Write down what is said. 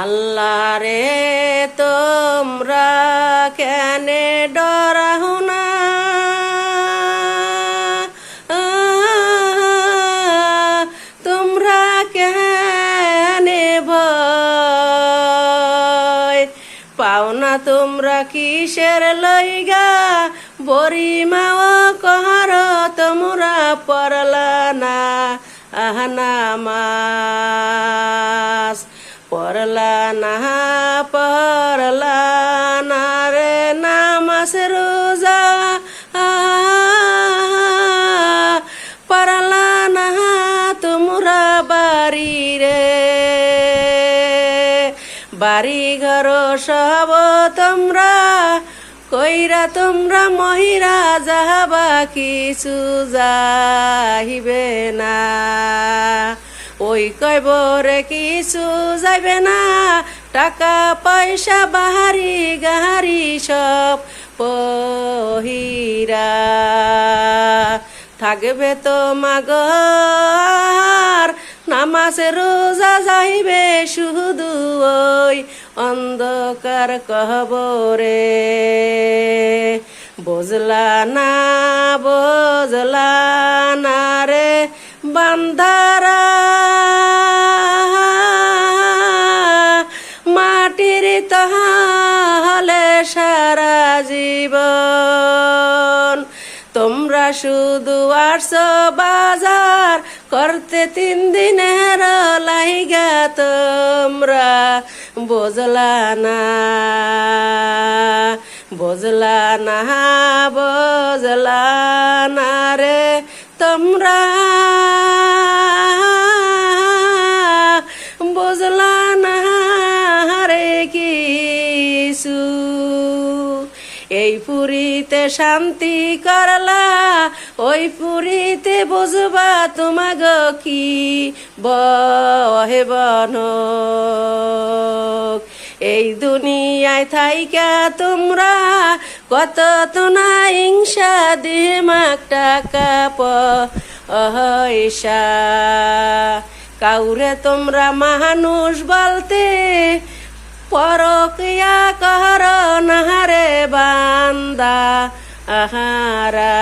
আল্লাহ রে তোমরা কেনে ডরাও না, তোমরা কেনে ভয় পাও না, তোমরা কিসের লইগা বরিমাও কহার তোমরা পড়লা না নামাজ, পড়লা না রে নামাজ রোজা, পড়লা না তোমরা বাড়ি রে, বাড়ি ঘর সব তোমরা কইরা তোমরা মহিরা যাবা কিছু যাইবে না, ওই কইবরে কিছু যাইবে না, টাকা পয়সা বাহারি গাহারি সব পহিরা থাকবে তো মাগর নামাজ রোজা যাইবে শুধু ওই অন্ধকার কবরে, বুঝলা না রে বান্দারা, মাটির তাহলে সারা জীবন, তোমরা শুধু আসছো বাজার করতে 3 দিনের লাইগা, তোমরা বুঝলা না রে তোমরা, বুঝলা না রে কিছু, এই পুরীতে শান্তি করলা ওই পুরীতে বুঝবা তোমাগ কি বহে বনক, এই দুনিয়ায় থাইকা তোমরা কত তো না হিংসা দিমাগ টাকা পয়সা, কাউরে তোমরা মানুষ বলতে পরকিয়া কর না রে বান্দা আহারা।